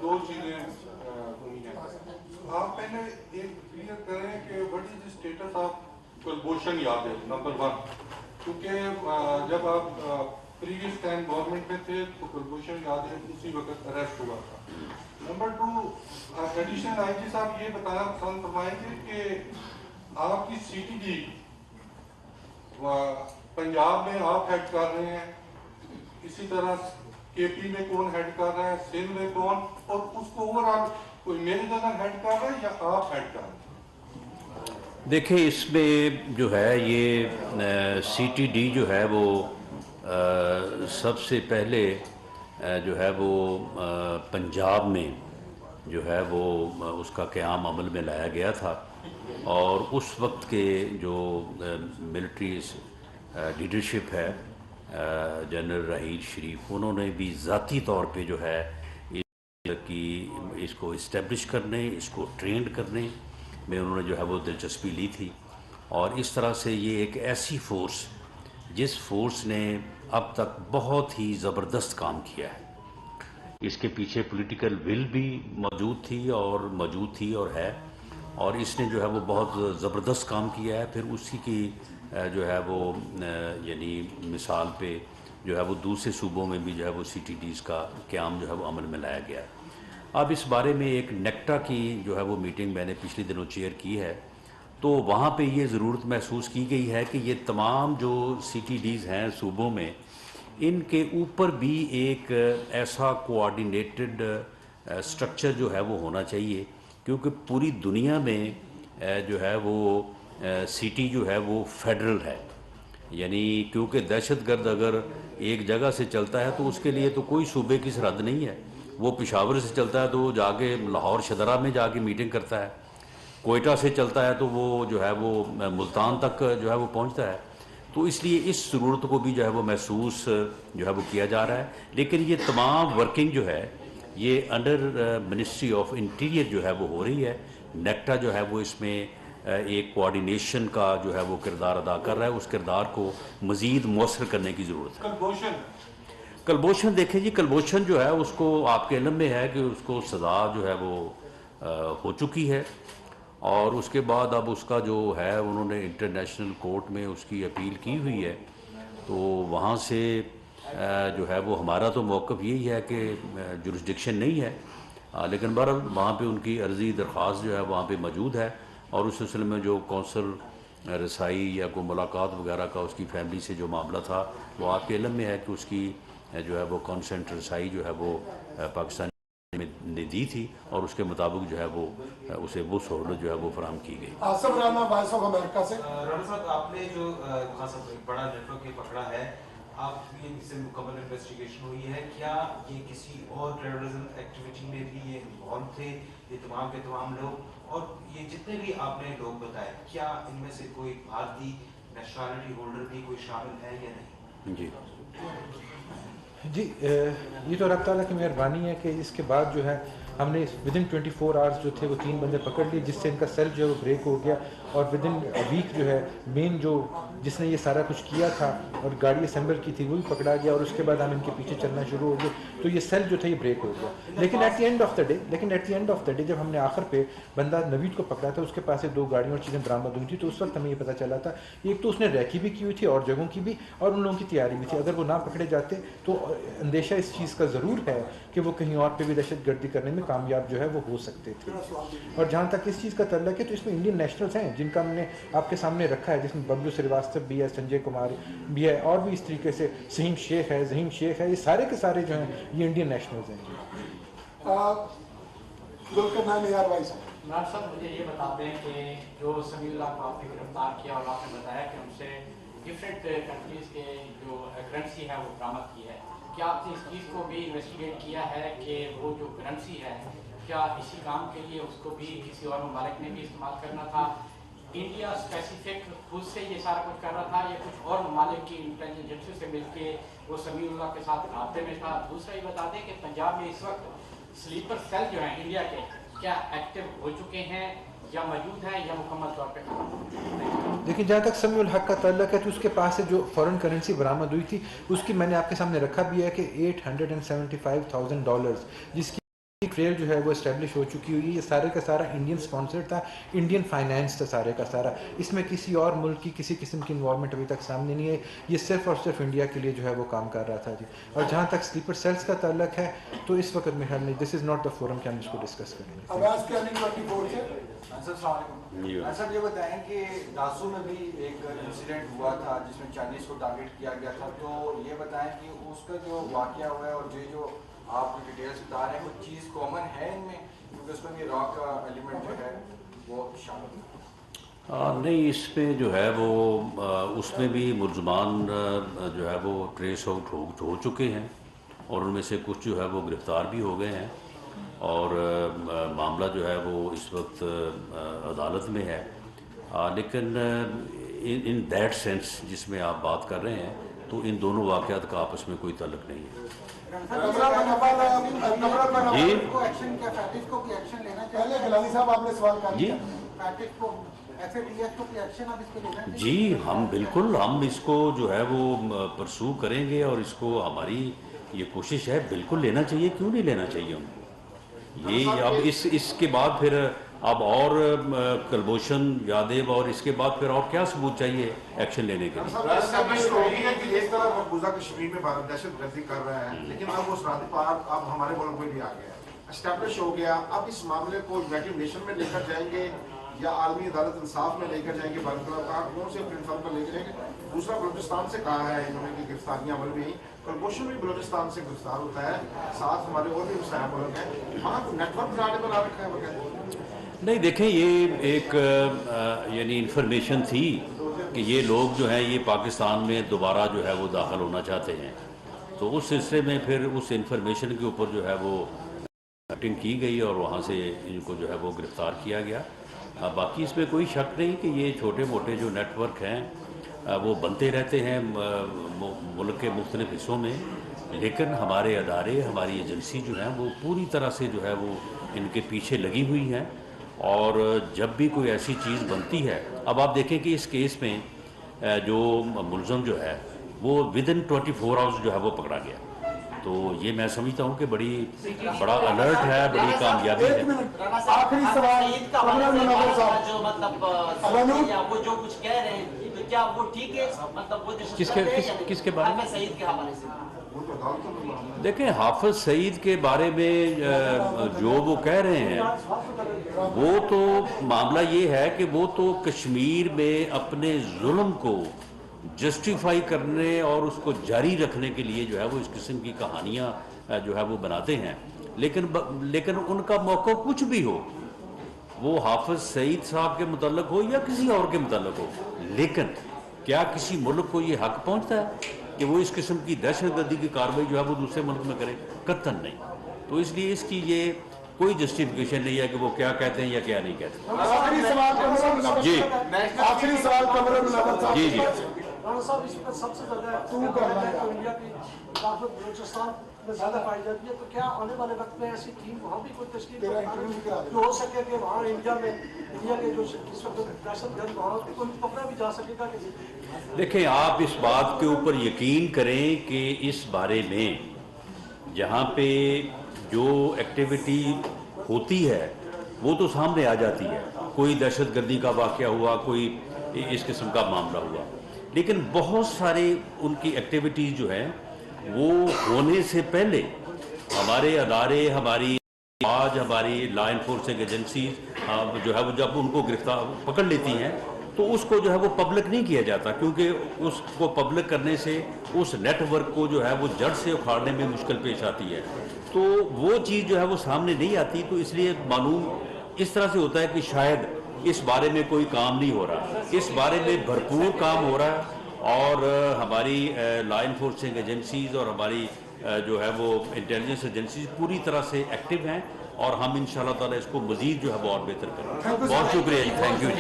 دو چیزیں آپ پہلے ایک کلیئر کریں کہ what is the status of Kulbhushan Yadav number 1، کیونکہ جب آپ پریویس ٹائم گورنمنٹ میں تھے تو کلبھوشن یادو اسی وقت اریسٹ ہوا تھا. نمبر 2، ایڈیشنل آئی جی صاحب یہ بتانا پسند فرمائیں گے کہ آپ کی سی ٹی ڈی پنجاب میں آپ ہیڈ کر رہے ہیں، اسی طرح کے پی میں کون ہیڈ کر رہا ہے، سندھ میں کون، اور اس کو اوور آل کوئی میرے جگہ ہیڈ کر رہا ہے یا آپ ہیڈ کر رہے ہیں؟ دیکھیں اس میں جو ہے یہ سی ٹی ڈی جو ہے وہ سب سے پہلے جو ہے وہ پنجاب میں جو ہے وہ اس کا قیام عمل میں لایا گیا تھا، اور اس وقت کے جو ملٹری لیڈرشپ ہے جنرل راحیل شریف، انہوں نے بھی ذاتی طور پہ جو ہے اس کو اسٹیبلش کرنے، اس کو ٹرینڈ کرنے میں انہوں نے جو ہے وہ دلچسپی لی تھی. اور اس طرح سے یہ ایک ایسی فورس جس فورس نے اب تک بہت ہی زبردست کام کیا ہے، اس کے پیچھے پولیٹیکل ول بھی موجود تھی اور ہے، اور اس نے جو ہے وہ بہت زبردست کام کیا ہے. پھر اسی کی جو ہے وہ یعنی مثال پہ جو ہے وہ دوسرے صوبوں میں بھی جو ہے وہ سی ٹی ڈیز کا قیام جو ہے وہ عمل میں لایا گیا ہے. اب اس بارے میں ایک نیکٹا کی جو ہے وہ میٹنگ میں نے پچھلے دنوں چیئر کی ہے، تو وہاں پہ یہ ضرورت محسوس کی گئی ہے کہ یہ تمام جو سی ٹی ڈیز ہیں صوبوں میں، ان کے اوپر بھی ایک ایسا کوآرڈینیٹڈ سٹرکچر جو ہے وہ ہونا چاہیے، کیونکہ پوری دنیا میں جو ہے وہ سی ٹی جو ہے وہ فیڈرل ہے، یعنی کیونکہ دہشت گرد اگر ایک جگہ سے چلتا ہے تو اس کے لیے تو کوئی صوبے کی سرحد نہیں ہے، وہ پشاور سے چلتا ہے تو وہ جا کے لاہور شدرہ میں جا کے میٹنگ کرتا ہے، کوئٹہ سے چلتا ہے تو وہ جو ہے وہ ملتان تک جو ہے وہ پہنچتا ہے، تو اس لیے اس ضرورت کو بھی جو ہے وہ محسوس جو ہے وہ کیا جا رہا ہے، لیکن یہ تمام ورکنگ جو ہے یہ انڈر منسٹری آف انٹیریئر جو ہے وہ ہو رہی ہے، نیکٹا جو ہے وہ اس میں ایک کوآرڈینیشن کا جو ہے وہ کردار ادا کر رہا ہے، اس کردار کو مزید مؤثر کرنے کی ضرورت ہے۔ کلبھوشن دیکھیں جی، کلبھوشن جو ہے اس کو آپ کے علم میں ہے کہ اس کو سزا جو ہے وہ ہو چکی ہے، اور اس کے بعد اب اس کا جو ہے انہوں نے انٹرنیشنل کورٹ میں اس کی اپیل کی ہوئی ہے، تو وہاں سے جو ہے وہ ہمارا تو موقف یہی ہے کہ جورسڈکشن نہیں ہے، لیکن بہرحال وہاں پہ ان کی عرضی درخواست جو ہے وہاں پہ موجود ہے، اور اس سلسلے میں جو کونسل رسائی یا کوئی ملاقات وغیرہ کا اس کی فیملی سے جو معاملہ تھا وہ آپ کے علم میں ہے کہ اس کی جو ہے وہ کانسنٹ رسائی جو ہے وہ پاکستان نے دی تھی، اور اس کے مطابق جو ہے وہ اسے وہ سہولت جو ہے وہ فراہم کی گئی۔ Asif Rana voice of America سے۔ رانا صاحب، آپ نے جو خاصا بڑا نیٹ ورک پکڑا ہے، آپ کی اس سے مکمل انویسٹیگیشن ہوئی ہے، کیا یہ کسی اور ٹیررزم ایکٹیویٹی میں بھی یہ انوالو تھے یہ تمام کے تمام لوگ، اور یہ جتنے بھی آپ نے لوگ بتائے کیا ان میں سے کوئی بھارتی نیشنلٹی ہولڈر بھی کوئی شامل ہے یا نہیں؟ جی یہ تو اللہ تعالیٰ کی مہربانی ہے کہ اس کے بعد جو ہے ہم نے ودن 24 آورس جو تھے وہ 3 بندے پکڑ لیے، جس سے ان کا سیل جو ہے وہ بریک ہو گیا، اور ودن ویک جو ہے مین جو جس نے یہ سارا کچھ کیا تھا اور گاڑی اسمبل کی تھی وہ بھی پکڑا گیا، اور اس کے بعد ہم ان کے پیچھے چلنا شروع ہو گئے، تو یہ سیل جو تھا یہ بریک ہو گیا۔ لیکن at the end of the day جب ہم نے آخر پہ بندہ نوید کو پکڑا تھا، اس کے پاس سے 2 گاڑیاں اور چیزیں برآمد ہوئی تھی، تو اس وقت ہمیں یہ پتہ چلا تھا ایک تو اس نے ریکی بھی کی ہوئی تھی اور جگہوں کی بھی، اور ان لوگوں کی تیاری بھی تھی، اگر وہ نہ پکڑے جاتے تو اندیشہ اس چیز کا ضرور ہے کہ وہ کہیں اور پہ بھی دہشت گردی کرنے میں کامیاب جو ہے وہ ہو سکتے تھے۔ اور جہاں تک اس چیز کا تعلق ہے تو اس میں انڈین نیشنلز ہیں جن کا ہم نے آپ کے سامنے رکھا ہے، جس میں ببلو سریواستو بھی ہے، سنجے کمار بھی ہے، اور بھی اس طریقے سے ظہیم شیخ ہے، یہ سارے کے سارے جو ہیں یہ انڈین نیشنلز ہیں۔ عمران صاحب، مجھے یہ بتاتے ہیں کہ جو سمیع اللہ کو آپ نے گرفتار کیا اور آپ نے بتایا کہ ان سے ڈفرینٹ کنٹریز کے جو کرنسی ہے وہ برآمد کی ہے، کیا آپ نے اس چیز کو بھی انویسٹیگیٹ کیا ہے کہ وہ جو کرنسی ہے کیا اسی کام کے لیے اس کو بھی کسی اور ممالک نے بھی استعمال کرنا تھا؟ انڈیا اسپیسیفک خود سے یہ سارا کچھ کر رہا تھا یا کچھ اور ممالک کی انٹیلیجنس ایجنسی سے مل کے وہ سمیع اللہ کے ساتھ رابطے میں تھا؟ دوسرا یہ بتا دیں کہ پنجاب میں اس وقت سلیپر سیل جو ہیں انڈیا کے کیا ایکٹیو ہو چکے ہیں یا موجود ہیں یا مکمل طور پہ ختم؟ دیکھیں جہاں تک سمیع الحق کا تعلق ہے تو اس کے پاس سے جو فورن کرنسی برآمد ہوئی تھی اس کی میں نے آپ کے سامنے رکھا بھی ہے کہ $875,000 جس کی ٹریل جو ہے وہ اسٹیبلش ہو چکی ہوئی ہے۔ یہ سارے کا سارا انڈین اسپانسرڈ تھا، انڈین فائنینس تھا سارے کا سارا، اس میں کسی اور ملک کی کسی قسم کی انوالومنٹ ابھی تک سامنے نہیں ہے، یہ صرف اور صرف انڈیا کے لیے جو ہے وہ کام کر رہا تھا جی۔ اور جہاں تک سلیپر سیلز کا تعلق ہے تو اس وقت میں خیال نہیں، دس از ناٹ دا فورم کہ ہم اس کو ڈسکس کریں گے۔ السلام علیکم صاحب، یہ بتائیں کہ داسو میں بھی ایک انسیڈنٹ ہوا تھا جس میں چائنیز کو ٹارگیٹ کیا گیا تھا، تو یہ بتائیں کہ اس کا جو واقعہ ہوا ہے اور جو آپ ڈیٹیلس بتا رہے ہیں وہ چیز کامن ہے ان میں، کیونکہ اس میں بھی را کا ایلیمنٹ جو ہے وہ شامل ہے؟ نہیں، اس میں جو ہے وہ اس میں بھی ملزمان جو ہے وہ ٹریس آؤٹ ہو چکے ہیں، اور ان میں سے کچھ جو ہے وہ گرفتار بھی ہو گئے ہیں، اور معاملہ جو ہے وہ اس وقت عدالت میں ہے، لیکن ان دیٹ سینس جس میں آپ بات کر رہے ہیں تو ان دونوں واقعات کا آپس میں کوئی تعلق نہیں ہے۔ جی ہم بالکل ہم اس کو جو ہے وہ پرسو کریں گے، اور اس کو ہماری یہ کوشش ہے بالکل لینا چاہیے، کیوں نہیں لینا چاہیے ان کو۔ یہ اب اس کے بعد پھر اب اور کلبھوشن یادیو اور اس کے بعد پھر اور کیا ثبوت چاہیے ایکشن لینے کے لیے؟ ایک طرف مقبوضہ کشمیر میں دہشت گردی کر رہے ہیں، لیکن اب وہ سرحدی پار اب ہمارے ملک میں بھی آ گیا ہے، اسٹیبلش ہو گیا، اب اس معاملے کو یونائٹڈ نیشن میں لے کر جائیں گے یا عالمی عدالت انصاف میں لے کر جائیں گے؟ کہا کون سے پلیٹ فارم پر لے کر جائیں گے؟ دوسرا بلوچستان سے کہا ہے انہوں نے کہ گرفتاریاں عمل میں ہی، کلبھوشن بھی بلوچستان سے گرفتار ہوتا ہے، ساتھ ہمارے اور بھی مسائل ملک ہیں، وہاں نیٹ ورک بنانے پر آ رکھا ہے وغیرہ؟ نہیں دیکھیں، یہ ایک یعنی انفارمیشن تھی کہ یہ لوگ جو ہیں یہ پاکستان میں دوبارہ جو ہے وہ داخل ہونا چاہتے ہیں، تو اس سلسلے میں پھر اس انفارمیشن کے اوپر جو ہے وہ میٹنگ کی گئی اور وہاں سے ان کو جو ہے وہ گرفتار کیا گیا۔ باقی اس میں کوئی شک نہیں کہ یہ چھوٹے موٹے جو نیٹ ورک ہیں وہ بنتے رہتے ہیں ملک کے مختلف حصوں میں، لیکن ہمارے ادارے، ہماری ایجنسی جو ہیں وہ پوری طرح سے جو ہے وہ ان کے پیچھے لگی ہوئی ہیں، اور جب بھی کوئی ایسی چیز بنتی ہے، اب آپ دیکھیں کہ اس کیس میں جو ملزم جو ہے وہ ودن 24 آورز جو ہے وہ پکڑا گیا، تو یہ میں سمجھتا ہوں کہ بڑا الرٹ ہے، بڑی کامیابی ہے۔ آخری سوال کمران منور صاحب، جو مطلب وہ جو کچھ کہہ رہے ہیں کیا وہ ٹھیک ہے؟ مطلب وہ کس کے بارے میں؟ حافظ سعید کے حوالے سے دیکھیں، حافظ سعید کے بارے میں جو وہ کہہ رہے ہیں وہ تو معاملہ یہ ہے کہ وہ تو کشمیر میں اپنے ظلم کو جسٹیفائی کرنے اور اس کو جاری رکھنے کے لیے جو ہے وہ اس قسم کی کہانیاں جو ہے وہ بناتے ہیں، لیکن ان کا موقع کچھ بھی ہو، وہ حافظ سعید صاحب کے متعلق ہو یا کسی اور کے متعلق ہو، لیکن کیا کسی ملک کو یہ حق پہنچتا ہے کہ وہ اس قسم کی دہشت گردی کی کارروائی جو ہے وہ دوسرے ملک میں کرے؟ قطعاً نہیں۔ تو اس لیے اس کی یہ کوئی جسٹیفیکیشن نہیں ہے کہ وہ کیا کہتے ہیں یا کیا نہیں کہتے۔ آخری سوال کمران منور جی آخری سوال کمران منور صاحب۔ جی رانا صاحب، اس پر سب سے زیادہ انڈیا کی طاقت بلوچستان میں زیادہ پائی جاتی ہے، تو کیا آنے والے وقت میں ایسی ٹیم وہاں بھی کوئی تشکیل جو ہو سکے کہ وہاں انڈیا کے جو اس وقت دہشت گرد وہاں کو پکڑا بھی جا سکے گا؟ دیکھیں، آپ اس بات کے اوپر یقین کریں کہ اس بارے میں جہاں پہ جو ایکٹیویٹی ہوتی ہے وہ تو سامنے آ جاتی ہے، کوئی دہشت گردی کا واقعہ ہوا، کوئی اس قسم کا معاملہ ہوا، لیکن بہت سارے ان کی ایکٹیویٹیز جو ہیں وہ ہونے سے پہلے ہمارے ادارے، ہماری لا انفورسنگ ایجنسیز جو ہے وہ جب ان کو پکڑ لیتی ہیں تو اس کو جو ہے وہ پبلک نہیں کیا جاتا، کیونکہ اس کو پبلک کرنے سے اس نیٹ ورک کو جو ہے وہ جڑ سے اکھاڑنے میں مشکل پیش آتی ہے، تو وہ چیز جو ہے وہ سامنے نہیں آتی، تو اس لیے معلوم اس طرح سے ہوتا ہے کہ شاید اس بارے میں کوئی کام نہیں ہو رہا۔ اس بارے میں بھرپور کام ہو رہا ہے، اور ہماری لا انفورسنگ ایجنسیز اور ہماری جو ہے وہ انٹیلیجنس ایجنسیز پوری طرح سے ایکٹیو ہیں، اور ہم انشاءاللہ تعالی اس کو مزید جو ہے وہ اور بہتر کریں گے۔ بہت شکریہ جی، تھینک یو۔